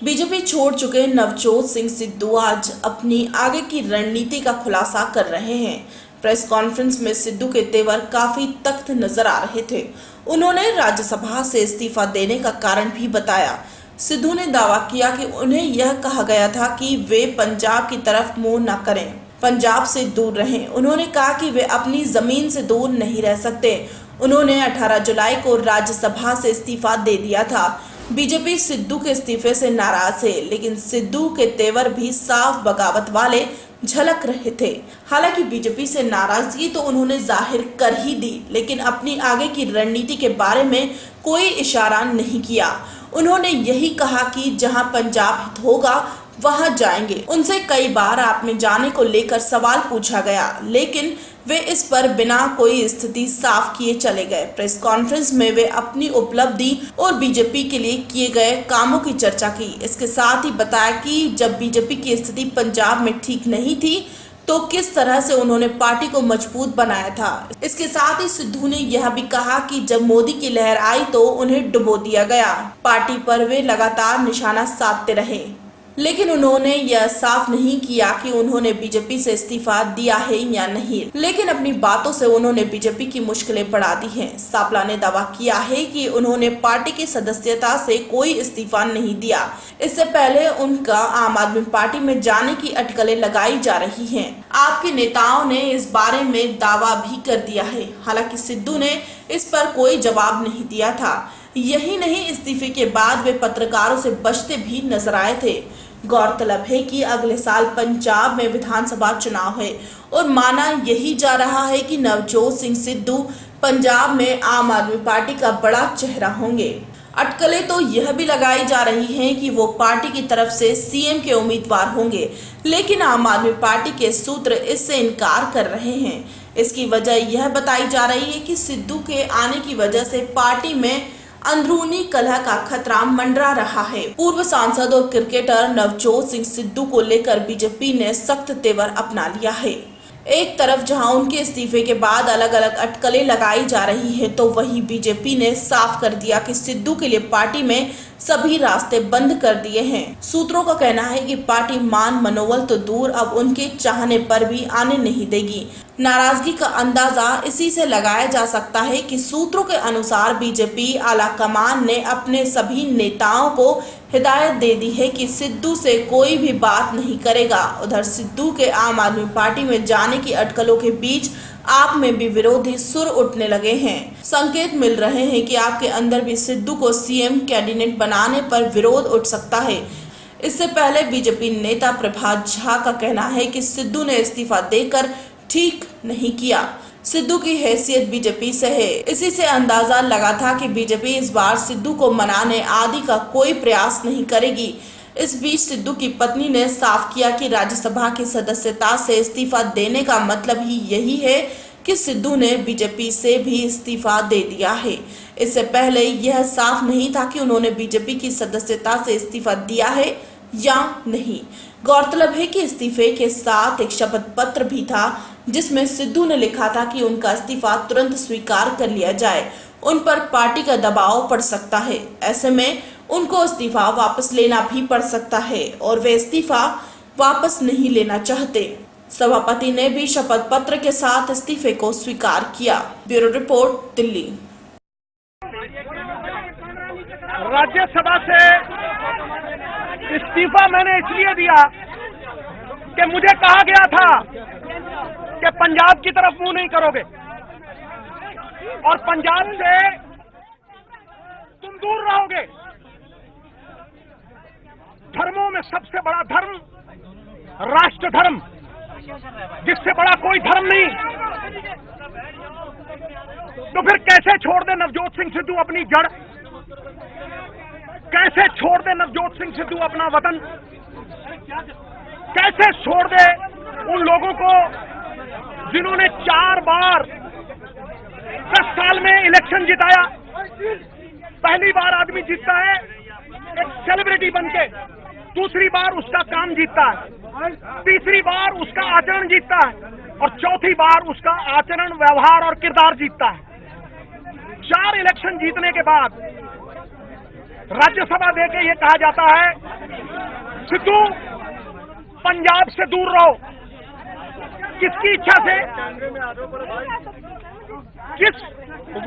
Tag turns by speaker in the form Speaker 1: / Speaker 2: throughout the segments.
Speaker 1: BJP छोड़ चुके नवजोत सिंह सिद्धू आज अपनी आगे की रणनीति का खुलासा कर रहे हैं। प्रेस कॉन्फ्रेंस में सिद्धू के तेवर काफी तख्त नजर आ रहे थे। उन्होंने राज्यसभा से इस्तीफा देने का कारण भी बताया। सिद्धू ने दावा किया कि उन्हें यह कहा गया था कि वे पंजाब की तरफ मुंह न करें, पंजाब से दूर रहें। उन्होंने कहा कि वे अपनी जमीन से दूर नहीं रह सकते। उन्होंने 18 जुलाई को राज्यसभा से इस्तीफा दे दिया था। बीजेपी सिद्धू के इस्तीफे से नाराज है, लेकिन सिद्धू के तेवर भी साफ बगावत वाले झलक रहे थे। हालांकि बीजेपी से नाराजगी तो उन्होंने जाहिर कर ही दी, लेकिन अपनी आगे की रणनीति के बारे में कोई इशारा नहीं किया। उन्होंने यही कहा कि जहां पंजाब हित होगा वहां जाएंगे। उनसे कई बार आप में जाने को लेकर सवाल पूछा गया, लेकिन वे इस पर बिना कोई स्थिति साफ किए चले गए। प्रेस कॉन्फ्रेंस में वे अपनी उपलब्धि और बीजेपी के लिए किए गए कामों की चर्चा की। इसके साथ ही बताया कि जब बीजेपी की स्थिति पंजाब में ठीक नहीं थी तो किस तरह से उन्होंने पार्टी को मजबूत बनाया था। इसके साथ ही सिद्धू ने यह भी कहा कि जब मोदी की लहर आई तो उन्हें डुबो दिया गया। पार्टी पर वे लगातार निशाना साधते रहे, लेकिन उन्होंने यह साफ नहीं किया कि उन्होंने बीजेपी से इस्तीफा दिया है या नहीं। लेकिन अपनी बातों से उन्होंने बीजेपी की मुश्किलें बढ़ा दी हैं। सापला ने दावा किया है कि उन्होंने पार्टी की सदस्यता से कोई इस्तीफा नहीं दिया। इससे पहले उनका आम आदमी पार्टी में जाने की अटकलें लगाई जा रही हैं। आपके नेताओं ने इस बारे में दावा भी कर दिया है। हालांकि सिद्धू ने इस पर कोई जवाब नहीं दिया था। यही नहीं, इस्तीफे के बाद वे पत्रकारों से बचते भी नजर आए थे। गौरतलब है कि अगले साल पंजाब में विधानसभा चुनाव है और माना यही जा रहा है कि नवजोत सिंह सिद्धू पंजाब में आम आदमी पार्टी का बड़ा चेहरा होंगे। अटकलें तो यह भी लगाई जा रही हैं कि वो पार्टी की तरफ से सीएम के उम्मीदवार होंगे, लेकिन आम आदमी पार्टी के सूत्र इससे इनकार कर रहे हैं। इसकी वजह यह बताई जा रही है कि सिद्धू के आने की वजह से पार्टी में अंदरूनी कलह का खतरा मंडरा रहा है। पूर्व सांसद और क्रिकेटर नवजोत सिंह सिद्धू को लेकर बीजेपी ने सख्त तेवर अपना लिया है। एक तरफ जहां उनके इस्तीफे के बाद अलग अलग अटकलें लगाई जा रही है, तो वहीं बीजेपी ने साफ कर दिया कि सिद्धू के लिए पार्टी में सभी रास्ते बंद कर दिए हैं। सूत्रों का कहना है कि पार्टी मान मनोबल तो दूर, अब उनके चाहने पर भी आने नहीं देगी। नाराजगी का अंदाजा इसी से लगाया जा सकता है कि सूत्रों के अनुसार बीजेपी आला कमान ने अपने सभी नेताओं को हिदायत दे दी है कि सिद्धू से कोई भी बात नहीं करेगा। उधर सिद्धू के आम आदमी पार्टी में जाने की अटकलों के बीच आप में भी विरोधी सुर उठने लगे हैं। संकेत मिल रहे हैं कि आपके अंदर भी सिद्धू को सीएम कैंडिडेट बनाने पर विरोध उठ सकता है। इससे पहले बीजेपी नेता प्रभात झा का कहना है कि सिद्धू ने इस्तीफा देकर ठीक नहीं किया। सिद्धू की हैसियत बीजेपी से है, इसी से अंदाजा लगा था कि बीजेपी इस बार सिद्धू को मनाने आदि का कोई प्रयास नहीं करेगी। इस बीच सिद्धू की पत्नी ने साफ किया कि राज्यसभा की सदस्यता से इस्तीफा देने का मतलब ही यही है कि सिद्धू ने बीजेपी से भी इस्तीफा दे दिया है। इससे पहले यह साफ नहीं था कि उन्होंने बीजेपी की सदस्यता से इस्तीफा दिया है या नहीं। गौरतलब है कि इस्तीफे के साथ एक शपथ पत्र भी था, जिसमें सिद्धू ने लिखा था कि उनका इस्तीफा तुरंत स्वीकार कर लिया जाए। उन पर पार्टी का दबाव पड़ सकता है। ऐसे में उनको इस्तीफा वापस लेना भी पड़ सकता है और वे इस्तीफा वापस नहीं लेना चाहते। सभापति ने भी शपथ पत्र के साथ इस्तीफे को स्वीकार किया। Bureau report, Delhi.
Speaker 2: राज्यसभा से इस्तीफा मैंने इसलिए दिया कि मुझे कहा गया था कि पंजाब की तरफ मुंह नहीं करोगे और पंजाब से तुम दूर रहोगे। धर्मों में सबसे बड़ा धर्म राष्ट्र धर्म, जिससे बड़ा कोई धर्म नहीं। तो फिर कैसे छोड़ दे नवजोत सिंह सिद्धू अपनी जड़? कैसे छोड़ दे नवजोत सिंह सिद्धू अपना वतन? कैसे छोड़ दे उन लोगों को जिन्होंने 4 बार 10 साल में इलेक्शन जिताया? पहली बार आदमी जीतता है एक सेलिब्रिटी बनके, दूसरी बार उसका काम जीतता है, तीसरी बार उसका आचरण जीतता है और चौथी बार उसका आचरण, व्यवहार और किरदार जीतता है। 4 इलेक्शन जीतने के बाद राज्यसभा देके ये कहा जाता है सिद्धू पंजाब से दूर रहो। किसकी इच्छा से, किस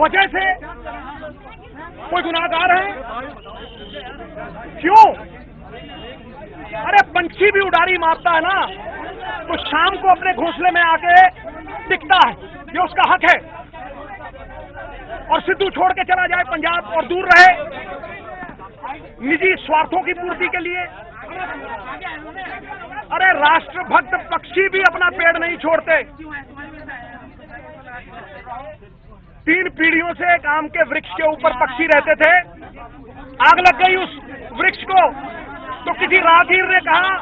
Speaker 2: वजह से? कोई गुनाहगार है? क्यों? अरे पंछी भी उड़ारी मारता है ना, तो शाम को अपने घोंसले में आके टिकता है, ये उसका हक है। और सिद्धू छोड़ के चला जाए पंजाब और दूर रहे निजी स्वार्थों की पूर्ति के लिए। अरे राष्ट्रभक्त पक्षी भी अपना पेड़ नहीं छोड़ते। 3 पीढ़ियों से एक आम के वृक्ष के ऊपर पक्षी रहते थे, आग लग गई उस वृक्ष को, तो किसी राहगीर ने कहा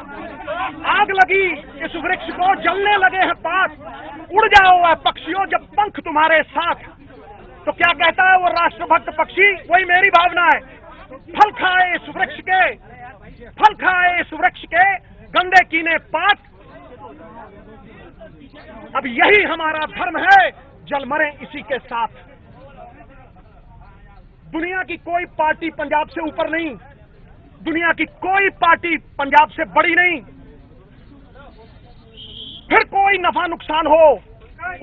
Speaker 2: आग लगी इस वृक्ष को, जलने लगे हैं पात, उड़ जाओ पक्षियों जब पंख तुम्हारे साथ। तो क्या कहता है वो राष्ट्रभक्त पक्षी? वही मेरी भावना है। फल खाए इस वृक्ष के, फल खाए इस वृक्ष के, गंदे कीने पात। अब यही हमारा धर्म है, जल मरे इसी के साथ। दुनिया की कोई पार्टी पंजाब से ऊपर नहीं, दुनिया की कोई पार्टी पंजाब से बड़ी नहीं। फिर कोई नफा नुकसान हो,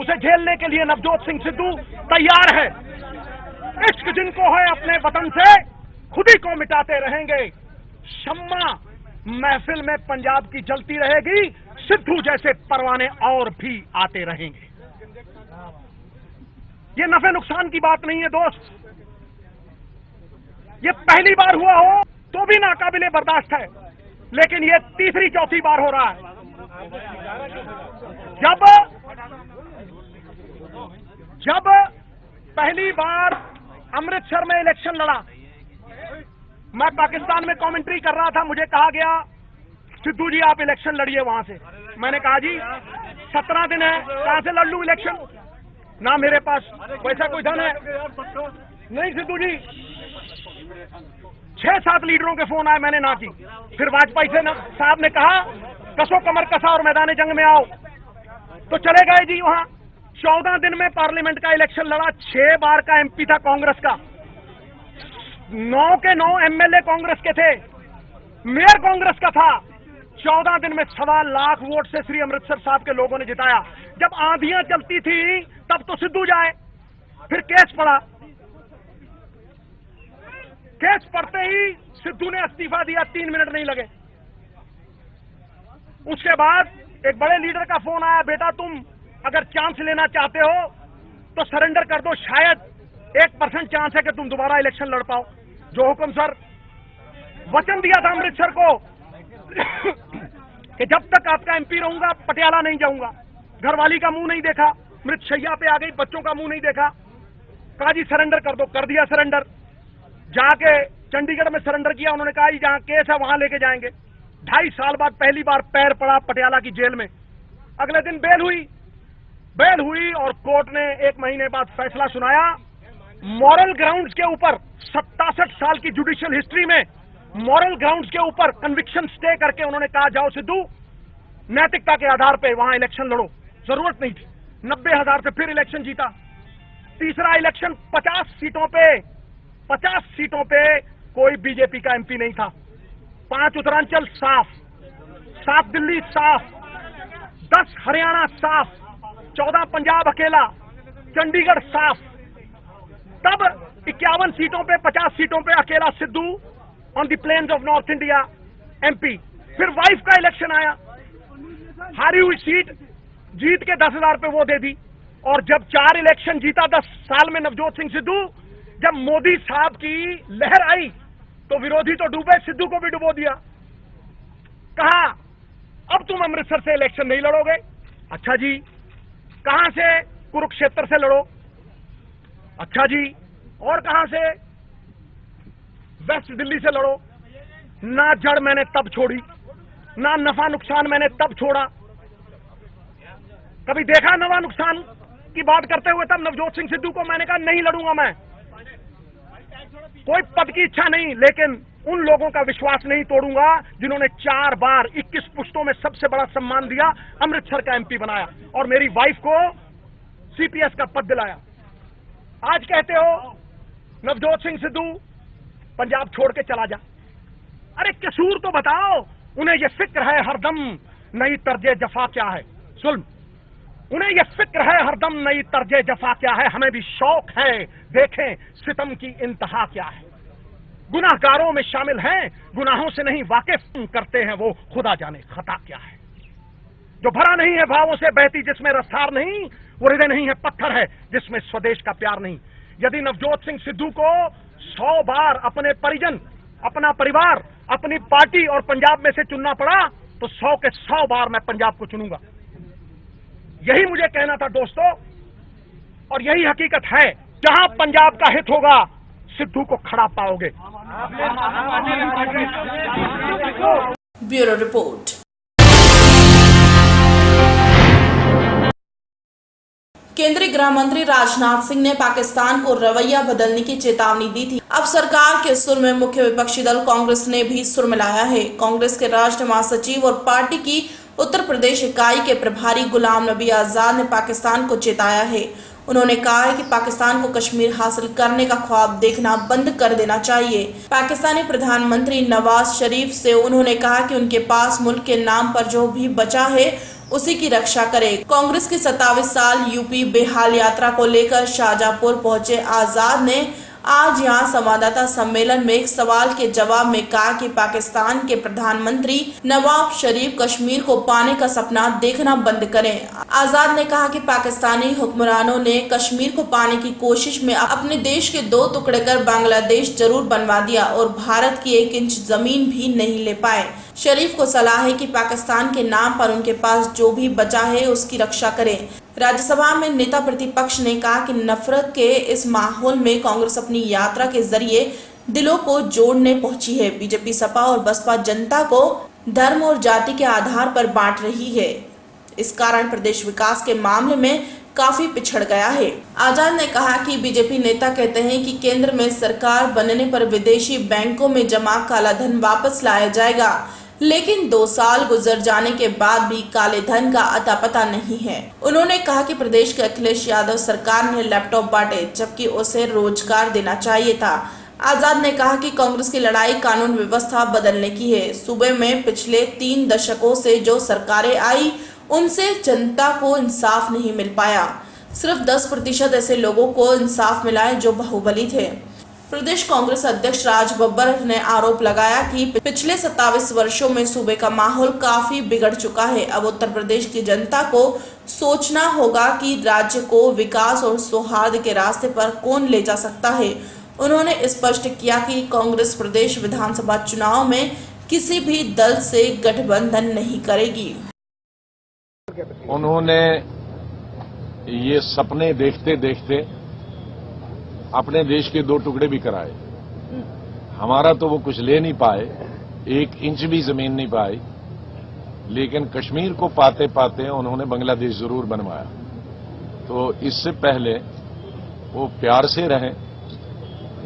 Speaker 2: उसे झेलने के लिए नवजोत सिंह सिद्धू तैयार है। इश्क जिनको है अपने वतन से, खुद ही को मिटाते रहेंगे। शम्मा महफिल में पंजाब की जलती रहेगी, सिद्धू जैसे परवाने और भी आते रहेंगे। ये नफे नुकसान की बात नहीं है दोस्त। ये पहली बार हुआ हो तो भी नाकाबिले बर्दाश्त है, लेकिन ये तीसरी चौथी बार हो रहा है। जब पहली बार अमृतसर में इलेक्शन लड़ा, मैं पाकिस्तान में कमेंट्री कर रहा था, मुझे कहा गया सिद्धू जी आप इलेक्शन लड़िए वहां से। मैंने कहा जी 17 दिन है, कहां से लड़ लूं इलेक्शन? ना मेरे पास वैसा कोई धन है। नहीं सिद्धू जी, 6-7 लीडरों के फोन आए, मैंने ना की। फिर वाजपेयी से साहब ने कहा कसो कमर कसा और मैदान जंग में आओ, तो चले गए जी वहां। 14 दिन में पार्लियामेंट का इलेक्शन लड़ा। 6 बार का एमपी था कांग्रेस का, 9 के 9 एमएलए कांग्रेस के थे, मेयर कांग्रेस का था। 14 दिन में 1.25 लाख वोट से श्री अमृतसर साहब के लोगों ने जिताया। जब आंधियां चलती थी तब तो सिद्धू जाए। फिर केस पड़ा, केस पड़ते ही सिद्धू ने इस्तीफा दिया, 3 मिनट नहीं लगे। उसके बाद एक बड़े लीडर का फोन आया, बेटा तुम अगर चांस लेना चाहते हो तो सरेंडर कर दो, शायद 1% चांस है कि तुम दोबारा इलेक्शन लड़ पाओ। जो हुक्म सर, वचन दिया था अमृतसर को कि जब तक आपका एमपी रहूंगा पटियाला नहीं जाऊंगा। घरवाली का मुंह नहीं देखा, मृत शैया पे आ गई, बच्चों का मुंह नहीं देखा। कहा जी सरेंडर कर दो, कर दिया सरेंडर। जाके चंडीगढ़ में सरेंडर किया, उन्होंने कहा जी जहां केस है वहां लेके जाएंगे। 2.5 साल बाद पहली बार पैर पड़ा पटियाला की जेल में। अगले दिन बेल हुई और कोर्ट ने 1 महीने बाद फैसला सुनाया। मॉरल ग्राउंड्स के ऊपर 67 साल की जुडिशियल हिस्ट्री में मॉरल ग्राउंड्स के ऊपर कन्विक्शन स्टे करके उन्होंने कहा जाओ सिद्धू, नैतिकता के आधार पे वहां इलेक्शन लड़ो। जरूरत नहीं थी। 90,000 से फिर इलेक्शन जीता। तीसरा इलेक्शन 50 सीटों पे कोई बीजेपी का एमपी नहीं था। 5 उत्तरांचल साफ, 7 दिल्ली साफ, 10 हरियाणा साफ, 14 पंजाब अकेला, चंडीगढ़ साफ। तब 51 सीटों पे 50 सीटों पे अकेला Sidhu on the plains of north India MP. फिर वाइफ का इलेक्शन आया, हारी हुई सीट जीत के 10,000 पे वो दे दी। और जब 4 इलेक्शन जीता 10 साल में नवजोत सिंह सिद्धू, जब मोदी साहब की लहर आई तो विरोधी तो डूबे, सिद्धू को भी डुबो दिया। कहा अब तुम अमृतसर से इलेक्शन नहीं लड़ोगे। अच्छा जी, कहां से? कुरुक्षेत्र से लड़ो। अच्छा जी, और कहां से? वेस्ट दिल्ली से लड़ो। ना जड़ मैंने तब छोड़ी, ना नफा नुकसान मैंने तब छोड़ा। कभी देखा नफा नुकसान की बात करते हुए तब नवजोत सिंह सिद्धू को? मैंने कहा नहीं लड़ूंगा मैं, कोई पद की इच्छा नहीं, लेकिन उन लोगों का विश्वास नहीं तोड़ूंगा जिन्होंने 4 बार 21 पुश्तों में सबसे बड़ा सम्मान दिया, अमृतसर का एमपी बनाया और मेरी वाइफ को सीपीएस का पद दिलाया। आज कहते हो नवजोत सिंह सिद्धू पंजाब छोड़ के चला जा। अरे कसूर तो बताओ। उन्हें ये फिक्र है हरदम नई तर्जे जफा क्या है। सुन, उन्हें ये फिक्र है हरदम नई तर्जे जफा क्या है। हमें भी शौक है देखें सितम की इंतहा क्या है। गुनाहगारों में शामिल हैं, गुनाहों से नहीं वाकिफ करते हैं वो, खुदा जाने खता क्या है। जो भरा नहीं है भावों से बहती जिसमें रफ्तार नहीं, वो हृदय नहीं है पत्थर है जिसमें स्वदेश का प्यार नहीं। यदि नवजोत सिंह सिद्धू को 100 बार अपने परिजन, अपना परिवार, अपनी पार्टी और पंजाब में से चुनना पड़ा तो 100 के 100 बार मैं पंजाब को चुनूंगा। यही मुझे कहना था दोस्तों, और यही हकीकत है। जहां पंजाब का हित होगा सिद्धू को खड़ा पाओगे।
Speaker 1: Bureau report. केंद्रीय गृह मंत्री राजनाथ सिंह ने पाकिस्तान को रवैया बदलने की चेतावनी दी थी। अब सरकार के सुर में मुख्य विपक्षी दल कांग्रेस ने भी सुर मिलाया है। कांग्रेस के राष्ट्रीय महासचिव और पार्टी की उत्तर प्रदेश इकाई के प्रभारी गुलाम नबी आजाद ने पाकिस्तान को चेताया है। उन्होंने कहा है कि पाकिस्तान को कश्मीर हासिल करने का ख्वाब देखना बंद कर देना चाहिए। पाकिस्तानी प्रधानमंत्री नवाज शरीफ से उन्होंने कहा कि उनके पास मुल्क के नाम पर जो भी बचा है उसी की रक्षा करे। कांग्रेस की 27 साल यूपी बेहाल यात्रा को लेकर शाहजहांपुर पहुंचे आजाद ने आज यहां संवाददाता सम्मेलन में एक सवाल के जवाब में कहा कि पाकिस्तान के प्रधानमंत्री नवाज शरीफ कश्मीर को पाने का सपना देखना बंद करें। आजाद ने कहा कि पाकिस्तानी हुक्मरानों ने कश्मीर को पाने की कोशिश में अपने देश के 2 टुकड़े कर बांग्लादेश जरूर बनवा दिया और भारत की 1 इंच जमीन भी नहीं ले पाए। शरीफ को सलाह है कि पाकिस्तान के नाम पर उनके पास जो भी बचा है उसकी रक्षा करें। राज्यसभा में नेता प्रतिपक्ष ने कहा कि नफरत के इस माहौल में कांग्रेस अपनी यात्रा के जरिए दिलों को जोड़ने पहुंची है। बीजेपी, सपा और बसपा जनता को धर्म और जाति के आधार पर बांट रही है। इस कारण प्रदेश विकास के मामले में काफी पिछड़ गया है। आजाद ने कहा कि बीजेपी नेता कहते हैं कि केंद्र में सरकार बनने पर विदेशी बैंकों में जमा काला धन वापस लाया जाएगा, लेकिन 2 साल गुजर जाने के बाद भी काले धन का अता पता नहीं है। उन्होंने कहा कि प्रदेश के अखिलेश यादव सरकार ने लैपटॉप बांटे जबकि उसे रोजगार देना चाहिए था। आजाद ने कहा कि कांग्रेस की लड़ाई कानून व्यवस्था बदलने की है। सूबे में पिछले 3 दशकों से जो सरकारें आई उनसे जनता को इंसाफ नहीं मिल पाया। सिर्फ 10% ऐसे लोगों को इंसाफ मिला है जो बाहुबली थे। प्रदेश कांग्रेस अध्यक्ष राज बब्बर ने आरोप लगाया कि पिछले 27 वर्षों में सूबे का माहौल काफी बिगड़ चुका है। अब उत्तर प्रदेश की जनता को सोचना होगा कि राज्य को विकास और सौहार्द के रास्ते पर कौन ले जा सकता है। उन्होंने स्पष्ट किया कि कांग्रेस प्रदेश विधानसभा चुनाव में किसी भी दल से गठबंधन नहीं करेगी।
Speaker 3: उन्होंने ये सपने देखते देखते अपने देश के 2 टुकड़े भी कराए। हमारा तो वो कुछ ले नहीं पाए, 1 इंच भी जमीन नहीं पाई, लेकिन कश्मीर को पाते पाते उन्होंने बांग्लादेश जरूर बनवाया। तो इससे पहले वो प्यार से रहें,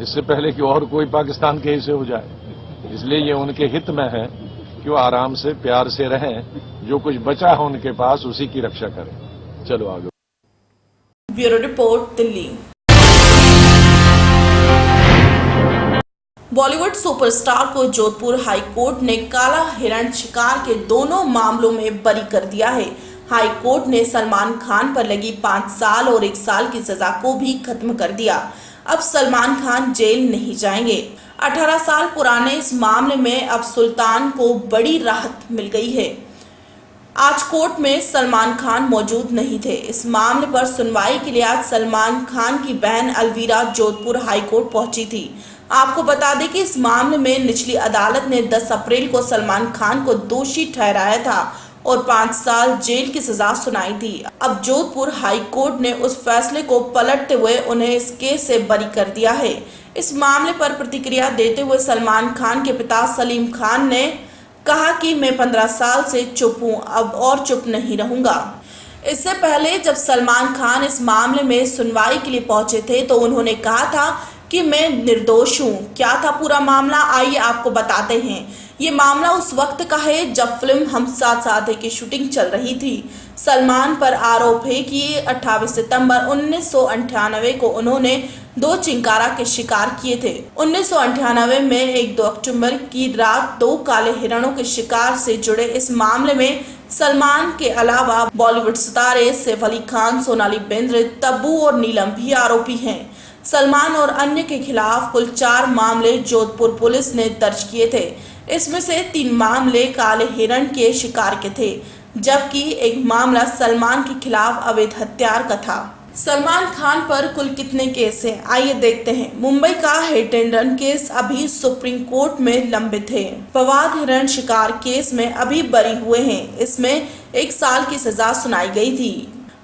Speaker 3: इससे पहले कि और कोई पाकिस्तान के हिस्से हो जाए। इसलिए ये उनके हित में है कि वो आराम से प्यार से रहें, जो कुछ बचा है उनके पास उसी की रक्षा करें। चलो आगे।
Speaker 1: Bureau report, Delhi. Bollywood superstar को जोधपुर हाई कोर्ट ने काला हिरण शिकार के दोनों मामलों में बरी कर दिया है। हाई कोर्ट ने सलमान खान पर लगी 5 साल और 1 साल की सजा को भी खत्म कर दिया। अब सलमान खान जेल नहीं जाएंगे। 18 साल पुराने इस मामले में अब सुल्तान को बड़ी राहत मिल गई है। आज कोर्ट में सलमान खान मौजूद नहीं थे। इस मामले पर सुनवाई के लिए आज सलमान खान की बहन अलवीरा जोधपुर हाई कोर्ट पहुंची थी। आपको बता दें कि इस मामले में निचली अदालत ने 10 अप्रैल को सलमान खान को दोषी ठहराया था और 5 साल जेल की सजा सुनाई थी। अब जोधपुर हाई कोर्ट ने उस फैसले को पलटते हुए उन्हें इस केस से बरी कर दिया है। इस मामले पर प्रतिक्रिया देते हुए सलमान खान के पिता सलीम खान ने कहा कि मैं 15 साल से चुप हूं, अब और चुप नहीं रहूंगा। इससे पहले जब सलमान खान इस मामले में सुनवाई के लिए पहुंचे थे तो उन्होंने कहा था कि मैं निर्दोष हूं। क्या था पूरा मामला, आइए आपको बताते हैं। ये मामला उस वक्त का है जब फिल्म हम साथ साथ हैं की शूटिंग चल रही थी। सलमान पर आरोप है कि 28 सितंबर 1998 को उन्होंने 2 चिंकारा के शिकार किए थे। 1998 में 1-2 अक्टूबर की रात 2 काले हिरणों के शिकार से जुड़े इस मामले में सलमान के अलावा बॉलीवुड सितारे सैफ अली खान, सोनाली बेंद्रे, तब्बू और नीलम भी आरोपी हैं। सलमान और अन्य के खिलाफ कुल 4 मामले जोधपुर पुलिस ने दर्ज किए थे। इसमें से 3 मामले काले हिरण के शिकार के थे, जबकि एक मामला सलमान के खिलाफ अवैध हथियार का था। सलमान खान पर कुल कितने केस हैं? आइए देखते हैं। मुंबई का हिट एंड रन केस अभी सुप्रीम कोर्ट में लंबित है। फवाद हिरण शिकार केस में अभी बरी हुए हैं। इसमें 1 साल की सजा सुनाई गई थी।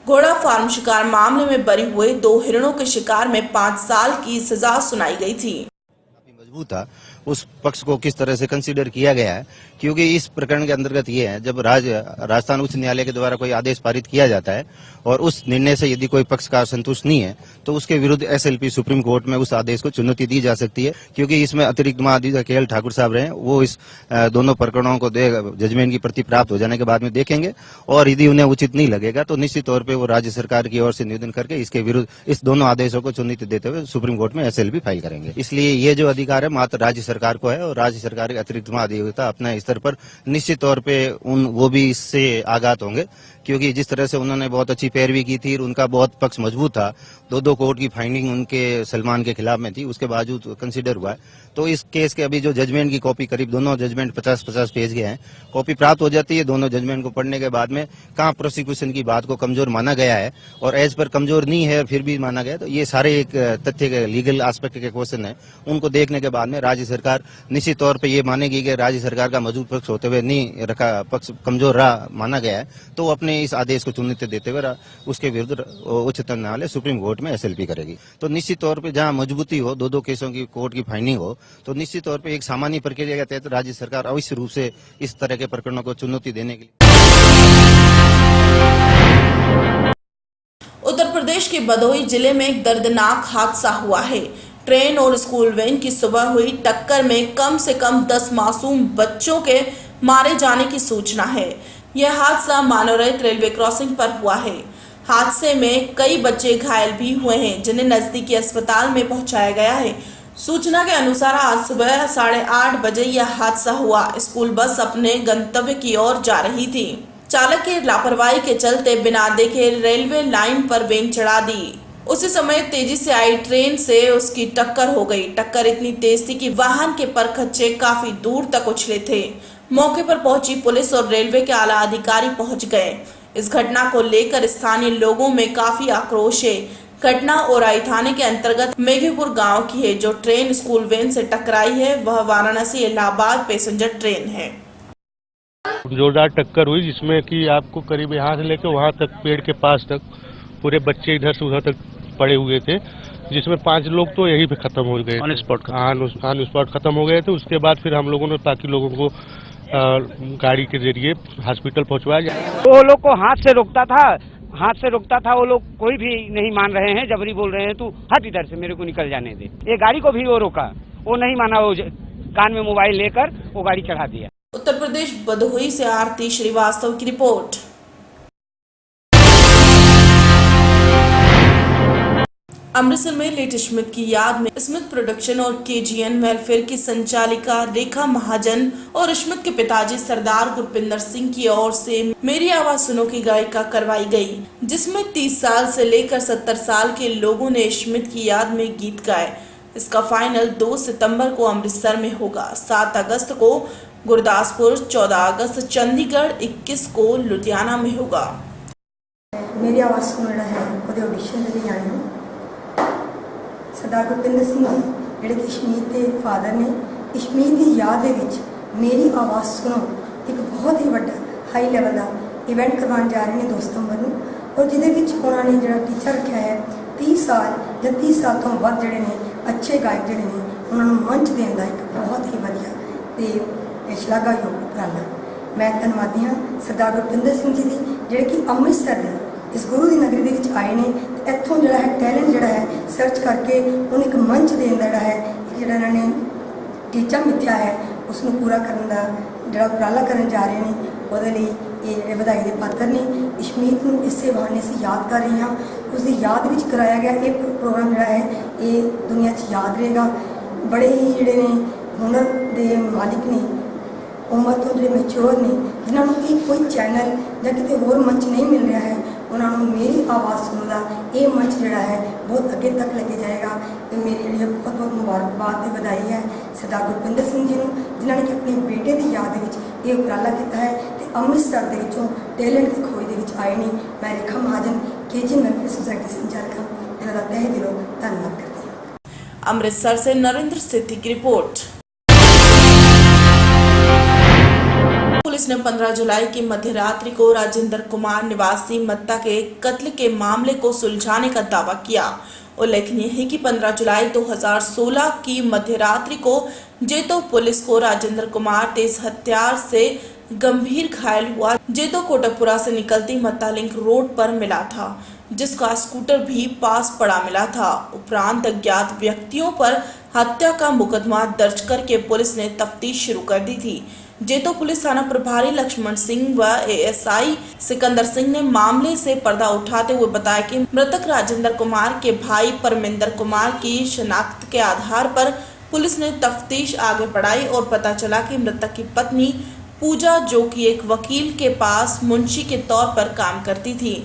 Speaker 1: घोड़ा फार्म शिकार मामले में बरी हुए 2 हिरणों के शिकार में 5 साल की सजा सुनाई गई थी।
Speaker 4: मजबूत था, उस पक्ष को किस तरह से कंसीडर किया गया है, क्योंकि इस प्रकरण के अंतर्गत ये है, जब राजस्थान उच्च न्यायालय के द्वारा कोई आदेश पारित किया जाता है और उस निर्णय से यदि कोई पक्षकार संतुष्ट नहीं है तो उसके विरुद्ध एसएलपी सुप्रीम कोर्ट में उस आदेश को चुनौती दी जा सकती है। क्योंकि इसमें अतिरिक्त महाधिवक्ता केएल ठाकुर साहब रहे, वो इस दोनों प्रकरणों को जजमेंट की प्रति प्राप्त हो जाने के बाद में देखेंगे और यदि उन्हें उचित नहीं लगेगा तो निश्चित तौर पर वो राज्य सरकार की ओर से निवेदन करके इसके विरुद्ध इस दोनों आदेशों को चुनौती देते हुए सुप्रीम कोर्ट में एसएलपी फाइल करेंगे। इसलिए ये जो अधिकार है मात्र राज्य सरकार को है और राज्य सरकार के अतिरिक्त महाधिवक्ता अपने स्तर पर निश्चित तौर पे वो भी इससे आगात होंगे, क्योंकि जिस तरह से उन्होंने बहुत अच्छी पैरवी की थी, उनका बहुत पक्ष मजबूत था। 2 कोर्ट की फाइंडिंग उनके सलमान के खिलाफ में थी, उसके बावजूद कंसीडर हुआ है। तो इस केस के अभी जो जजमेंट की कॉपी, करीब दोनों जजमेंट 50-50 पेज के हैं, कॉपी प्राप्त हो जाती है। दोनों जजमेंट को पढ़ने के बाद में कहाँ प्रोसिक्यूशन की बात को कमजोर माना गया है और एज पर कमजोर नहीं है फिर भी माना गया, तो ये सारे एक तथ्य के लीगल एस्पेक्ट के क्वेश्चन है। उनको देखने के बाद में राज्य सरकार निश्चित तौर पर ये मानेगी कि राज्य सरकार का मजबूत पक्ष होते हुए नहीं रखा, पक्ष कमजोर रहा माना गया है, तो अपने इस आदेश को चुनौती देते हुए उसके विरुद्ध उच्चतम न्यायालय सुप्रीम कोर्ट में एसएलपी करेगी। तो निश्चित तौर पे जहां मजबूती हो, 2 केसों की कोर्ट की फाइंडिंग हो, तो निश्चित तौर पे एक सामान्य प्रक्रिया के तहत राज्य सरकार अवश्य रूप से इस तरह के प्रकरणों को चुनौती देने के लिए।
Speaker 1: उत्तर प्रदेश के भदोही जिले में एक दर्दनाक हादसा हुआ है। ट्रेन और स्कूल वैन की सुबह हुई टक्कर में कम से कम 10 मासूम बच्चों के मारे जाने की सूचना है। यह हादसा मानवरहित रेलवे क्रॉसिंग पर हुआ है। हादसे में कई बच्चे घायल भी हुए हैं, जिन्हें नजदीकी अस्पताल में पहुंचाया गया है। सूचना के अनुसार आज सुबह 8:30 बजे यह हादसा हुआ। स्कूल बस अपने गंतव्य की ओर जा रही थी। चालक की लापरवाही के चलते बिना देखे रेलवे लाइन पर वैन चढ़ा दी। उसी समय तेजी से आई ट्रेन से उसकी टक्कर हो गई। टक्कर इतनी तेज थी कि वाहन के परखच्चे काफी दूर तक उछले थे। मौके पर पहुंची पुलिस और रेलवे के आला अधिकारी पहुंच गए। इस घटना को लेकर स्थानीय लोगों में काफी आक्रोश है। घटना ओराई थाने के अंतर्गत मेघीपुर गांव की है। जो ट्रेन स्कूल वैन से टकराई है वह वाराणसी इलाहाबाद पैसेंजर ट्रेन है।
Speaker 5: जोरदार टक्कर हुई, जिसमें कि आपको करीब यहाँ से लेकर वहाँ तक पेड़ के पास तक पूरे बच्चे इधर से उधर तक पड़े हुए थे, जिसमें 5 लोग तो यहीं पे खत्म हो गए, ऑन स्पॉट खत्म हो गए थे। उसके बाद फिर हम लोगों ने बाकी लोगों को गाड़ी के जरिए हॉस्पिटल पहुंचवाया।
Speaker 6: वो लोग को हाथ से रोकता था, वो लोग कोई भी नहीं मान रहे हैं, जबरी बोल रहे हैं तू हट इधर से, मेरे को निकल जाने दे। ये गाड़ी को भी वो रोका, वो नहीं माना, वो कान में मोबाइल लेकर वो गाड़ी चढ़ा दिया।
Speaker 1: उत्तर प्रदेश भदोही से आरती श्रीवास्तव की रिपोर्ट। अमृतसर में लेडी स्मिथ की याद में स्मिथ प्रोडक्शन और केजीएन वेलफेयर की संचालिका रेखा महाजन और स्मिथ के पिताजी सरदार गुरपिंदर सिंह की ओर से मेरी आवाज सुनो की गायिका करवाई गई, जिसमें 30 साल से लेकर 70 साल के लोगों ने स्मिथ की याद में गीत गाए। इसका फाइनल 2 सितंबर को अमृतसर में होगा, 7 अगस्त को गुरदासपुर, 14 अगस्त चंडीगढ़, 21 को लुधियाना में होगा।
Speaker 7: मेरी आवाज सुनना है ऑडिशन के लिए आई हूँ। सरदार गुरपिंदर सिंह जी ਜਿਹੜੇ ਕਿ ਇਸ਼ਮੀਤ ਦੇ ਫਾਦਰ ਨੇ, ਇਸ਼ਮੀਤ ਦੀ ਯਾਦ ਦੇ ਵਿੱਚ ਮੇਰੀ ਆਵਾਜ਼ ਸੁਣੋ ਇੱਕ ਬਹੁਤ ਹੀ ਵੱਡਾ ਹਾਈ ਲੈਵਲ ਦਾ ਇਵੈਂਟ ਕਰਵਾਉਣ ਜਾ ਰਹੇ ਨੇ 2 ਸਤੰਬਰ ਨੂੰ, ਔਰ ਜਿਹਦੇ ਵਿੱਚ ਉਹਨਾਂ ਨੇ ਜਿਹੜਾ ਟੀਚਾ ਰੱਖਿਆ ਹੈ 30 ਸਾਲ ਜਾਂ 30 ਸਾਲ ਤੋਂ ਵੱਧ ਜਿਹੜੇ ਨੇ ਅੱਛੇ ਗਾਇਕ ਜਿਹੜੇ ਨੇ ਉਹਨਾਂ ਨੂੰ ਮੰਚ ਦੇਣ ਦਾ ਇੱਕ ਬਹੁਤ ਹੀ ਵਧੀਆ ਤੇ ਸ਼ਲਾਘਾਯੋਗ ਉਪਰਾਲਾ। ਮੈਂ ਧੰਨਵਾਦੀ ਹਾਂ ਸਰਦਾਰ ਗੁਰਪਿੰਦਰ ਸਿੰਘ ਜੀ ਦੀ, ਜਿਹੜੇ ਕਿ ਅੰਮ੍ਰਿਤਸਰ ਦੇ इस गुरु की नगरी के आए ने, इतों जो है टैलेंट जोड़ा है सर्च करके उन्हें एक मंच देने जोड़ा है जो इन्होंने टीचा मिथ्या है उसको पूरा करने का जो उपराला करन जा रहे हैं, वो ये जो बधाई के पात्र ने। इशमीत को इस बहाने से याद कर रही हाँ, उसकी याद में कराया गया एक प्रोग्राम जोड़ा है ये दुनिया 'ਚ याद रहेगा। बड़े ही जिहड़े ने हुनर दे मालिक ने, उम्र तो जिहड़े मैच्योर ने, जिन्होंने कि कोई चैनल या किसी होर मंच नहीं मिल रहा है, उन्होंने मेरी आवाज़ सुनने का ये मंच जिहड़ा है बहुत अगे तक लेके जाएगा। तो मेरी जिहड़ी बहुत बहुत मुबारकबाद ते बधाई है सरदार गुरपिंदर सिंह जी नूं, जिन्होंने कि अपने बेटे की याद विच ये उपराला किया है। तो अमृतसर के विचों टैलेंट की खोज के विच आए ने। मैं रेखा महाजन KG वेलफेयर सोसाइटी संचालक हाँ, इन्हों का तहे दिलों धन्यवाद करती हूँ।
Speaker 1: अमृतसर से नरेंद्र सेठी की रिपोर्ट। पुलिस ने 15 जुलाई की मध्यरात्रि को राजेंद्र कुमार निवासी मत्ता के कत्ल के मामले को सुलझाने का दावा किया। उल्लेखनीय है कि 15 जुलाई 2016 की मध्यरात्रि को जेतो पुलिस को राजेंद्र कुमार तेज हथियार से गंभीर घायल हुआ जेतो कोटकपुरा से निकलती मत्ता लिंक रोड पर मिला था, जिसका स्कूटर भी पास पड़ा मिला था। उपरांत अज्ञात व्यक्तियों पर हत्या का मुकदमा दर्ज करके पुलिस ने तफ्तीश शुरू कर दी थी। जेतो पुलिस थाना प्रभारी लक्ष्मण सिंह व ASI सिकंदर सिंह ने मामले से पर्दा उठाते हुए बताया कि मृतक राजेंद्र कुमार के भाई परमिंदर कुमार की शनाख्त के आधार पर पुलिस ने तफ्तीश आगे बढ़ाई और पता चला कि मृतक की पत्नी पूजा, जो कि एक वकील के पास मुंशी के तौर पर काम करती थी,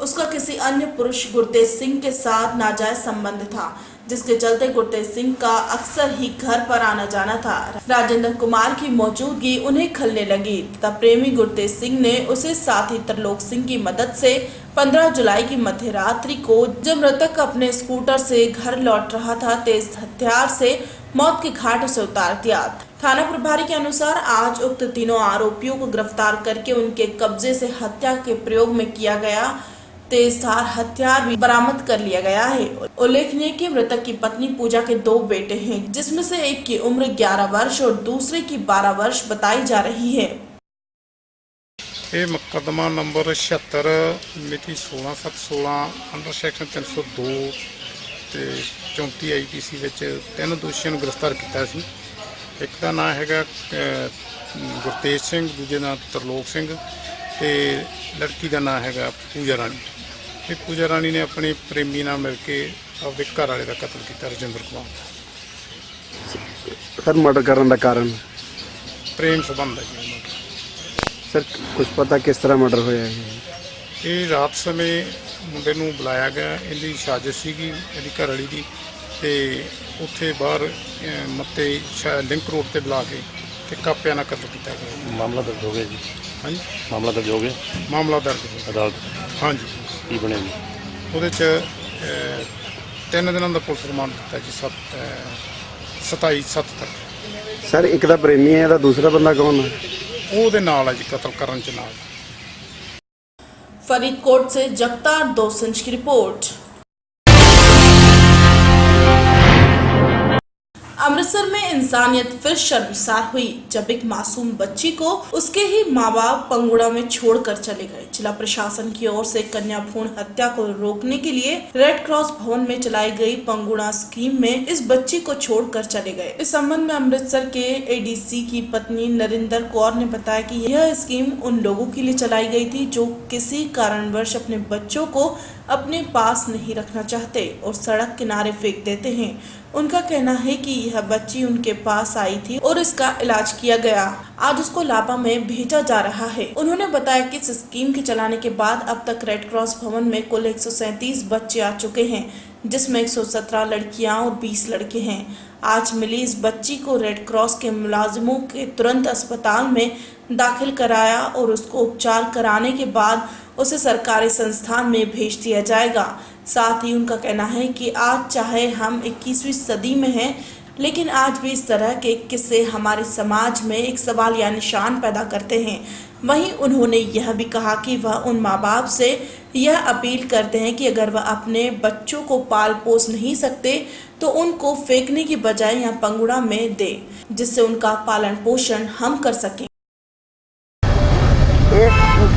Speaker 1: उसका किसी अन्य पुरुष गुरतेज सिंह के साथ नाजायज संबंध था, जिसके चलते गुरतेज सिंह का अक्सर ही घर पर आना जाना था। राजेंद्र कुमार की मौजूदगी उन्हें खलने लगी तथा प्रेमी गुरतेज सिंह ने उसे साथी तरलोक सिंह की मदद से 15 जुलाई की मध्यरात्रि को जब मृतक अपने स्कूटर से घर लौट रहा था, तेज हथियार से मौत के घाट से उतार दिया। थाना प्रभारी के अनुसार आज उक्त तीनों आरोपियों को गिरफ्तार करके उनके कब्जे से हत्या के प्रयोग में किया गया तेजधार हथियार भी बरामद कर लिया गया है। उल्लेखनीय कि मृतक की पत्नी पूजा के 2 बेटे हैं, जिसमें से एक की उम्र 11 वर्ष और दूसरे की 12 वर्ष बताई जा रही है।
Speaker 8: ये मुकदमा नंबर 76 मिति 16/7/16 अंडर सैक्शन 302 ते 34 IPC विच 3 दोषियों को गिरफ्तार किया सी। एक का नाम है गुरतेज सिंह, दूजे नाम तरलोक सिंह ते लड़की का नाम है पूजा रानी। ये पूजा रानी ने अपने प्रेमी नाल मिल के अपने घर वाले का कत्ल किया राजेंद्र कुमार।
Speaker 9: सर मर्डर करने का कारण
Speaker 8: प्रेम संबंध है।
Speaker 9: सर कुछ पता किस तरह मर्डर होया है?
Speaker 8: ये रात समय मुंडे नूं बुलाया गया, इनकी साजिश सीगी इहदी घर वाली की, ते उत्थे बाहर मत्ते लिंक रोड ते बुला के ते कापिया नाल कत्ल किया गया।
Speaker 5: मामला दर्ज हो गया जी?
Speaker 8: हाँ जी,
Speaker 5: मामला दर्ज हो गया।
Speaker 8: मामला दर्ज हो गया
Speaker 5: अदालत?
Speaker 8: हाँ जी।
Speaker 5: की बने जी?
Speaker 8: ਉਹਦੇ 'ਚ 3 ਦਿਨਾਂ ਦਾ ਪੁਲਿਸ ਰਿਮਾਂਡ ਦਿੱਤਾ ਜੀ 27/7 ਤੱਕ।
Speaker 9: सर एक दा प्रेमी है, दूसरा बंदा कौन है?
Speaker 8: ਉਹਦੇ ਨਾਲ ਹੈ ਜੀ, ਕਤਲ ਕਰਨ 'ਚ ਨਾਲ।
Speaker 1: फरीदकोट से जगतार दोसंज की रिपोर्ट। अमृतसर में इंसानियत फिर शर्मसार हुई जब एक मासूम बच्ची को उसके ही माँ बाप पंगुड़ा में छोड़कर चले गए। जिला प्रशासन की ओर से कन्या भ्रूण हत्या को रोकने के लिए रेड क्रॉस भवन में चलाई गई पंगुड़ा स्कीम में इस बच्ची को छोड़कर चले गए। इस संबंध में अमृतसर के ADC की पत्नी नरिंदर कौर ने बताया कि यह स्कीम उन लोगों के लिए चलाई गई थी जो किसी कारणवश अपने बच्चों को अपने पास नहीं रखना चाहते और सड़क किनारे फेंक देते हैं। उनका कहना है कि यह बच्ची उनके पास आई थी और इसका इलाज किया गया। आज उसको लापा में भेजा जा रहा है। उन्होंने बताया कि इस स्कीम के चलाने के बाद अब तक रेड क्रॉस भवन में कुल 137 बच्चे आ चुके हैं, जिसमें 117 लड़कियां और 20 लड़के हैं। आज मिली इस बच्ची को रेड क्रॉस के मुलाजिमों के तुरंत अस्पताल में दाखिल कराया और उसको उपचार कराने के बाद उसे सरकारी संस्थान में भेज दिया जाएगा। साथ ही उनका कहना है कि आज चाहे हम 21वीं सदी में हैं, लेकिन आज भी इस तरह के किस्से हमारे समाज में एक सवाल या निशान पैदा करते हैं। वहीं उन्होंने यह भी कहा कि वह उन माँ बाप से यह अपील करते हैं कि अगर वह अपने बच्चों को पाल पोस नहीं सकते तो उनको फेंकने की बजाय यहाँ पंगुड़ा में दे, जिससे उनका पालन पोषण हम कर सकें।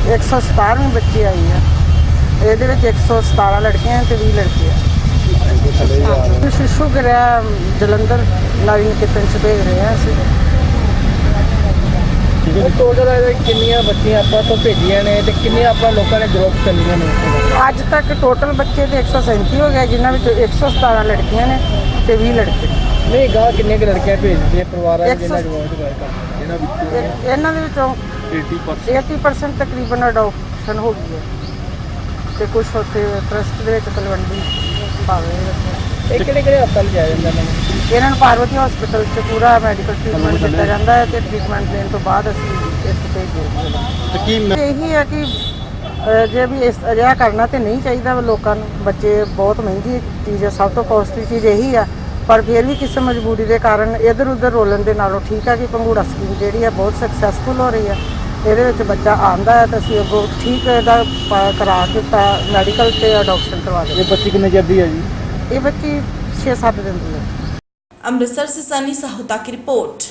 Speaker 10: 117 बच्चे आई है, ये 117 लड़कियां ते 20 लड़के हैं। शिशु गृह जलंधर नारी निकेतन च भेज रहे हैं ਅਸੀਂ। टोटल कितनी बच्चियां आप तो भेजिया ने ते कितने आप लोगों ने ग्रुप चलियां ने? ਅੱਜ ਤੱਕ ਟੋਟਲ ਬੱਚੇ ਤੇ 137 ਹੋ ਗਏ, ਜਿਨ੍ਹਾਂ ਵਿੱਚ 117 ਲੜਕੀਆਂ ਨੇ ਤੇ 20 ਲੜਕੇ।
Speaker 11: ਨਹੀਂ ਗਾ ਕਿੰਨੇ ਕੁ ਲੜਕੀਆਂ ਭੇਜਦੇ ਆ ਪਰਿਵਾਰਾਂ ਜਿਹਨਾਂ ਜਵਾਬ ਦਵਾਇਆ ਇਹਨਾਂ ਵਿੱਚੋਂ?
Speaker 10: ਇਹਨਾਂ ਦੇ ਵਿੱਚੋਂ 80% ਤਕਰੀਬਨ ਅਡਾਪਸ਼ਨ ਹੋ ਗਈ ਹੈ ਤੇ ਕੁਝ ਉੱਥੇ ਟਰਸਟ ਦੇ ਵਿੱਚ ਤਲਵੰਡੀ ਭਾਵੇਂ
Speaker 11: ਇਹ ਕਿਹੜੇ ਹਸਪਤਾਲ ਜਾਇਆ ਜਾਂਦਾ
Speaker 10: ਇਹਨਾਂ ਨੂੰ ਪਾਰਵਤੀ ਹਸਪੀਟਲ 'ਚ ਪੂਰਾ ਮੈਡੀਕਲ ਟ੍ਰੀਟਮੈਂਟ ਦਿੱਤਾ ਜਾਂਦਾ ਹੈ ਤੇ ਟ੍ਰੀਟਮੈਂਟ ਦੇਣ ਤੋਂ ਬਾਅਦ ਅਸੀਂ ਇੱਥੇ ਭੇਜਦੇ ਹਾਂ। ਇਹੀ ਹੈ ਕਿ ਜੇ ਵੀ ਇਸ ਅਜਿਹਾ ਕਰਨਾ ਤੇ ਨਹੀਂ ਚਾਹੀਦਾ ਲੋਕਾਂ ਨੂੰ। ਬੱਚੇ ਬਹੁਤ ਮਹਿੰਗੀ ਚੀਜ਼ ਹੈ, ਸਭ ਤੋਂ ਕੋਸਟਲੀ ਚੀਜ਼ ਇਹੀ ਆ, ਪਰ ਫਿਰ ਵੀ ਕਿਸੇ ਮਜਬੂਰੀ ਦੇ ਕਾਰਨ ਇੱਧਰ ਉੱਧਰ ਰੋਲਣ ਦੇ ਨਾਲੋਂ ਠੀਕ ਹੈ ਕਿ ਪੰਘੂੜਾ ਸਕੀਮ ਜਿਹੜੀ ਹੈ ਬਹੁਤ ਸਕਸੈਸਫੁਲ ਹੋ ਰਹੀ ਹੈ। ਇਹਦੇ ਵਿੱਚ ਬੱਚਾ ਆਉਂਦਾ ਹੈ ਤਾਂ ਅਸੀਂ ਅੱਗੋਂ ਠੀਕ ਇਹਦਾ ਕਰਾ ਕੇ ਮੈਡੀਕਲ ਤੇ ਅਡਾਪਸ਼ਨ ਕਰਵਾ ਦਿੰਦੇ।
Speaker 11: ਇਹ ਬੱਚੀ ਕਿੰਨੇ ਚਿਰ ਦੀ ਹੈ ਜੀ?
Speaker 10: ਇਹ ਬੱਚੀ 6-7 ਦਿਨ ਦੀ ਹੈ।
Speaker 1: अमृतसर से सनी साहुता की रिपोर्ट।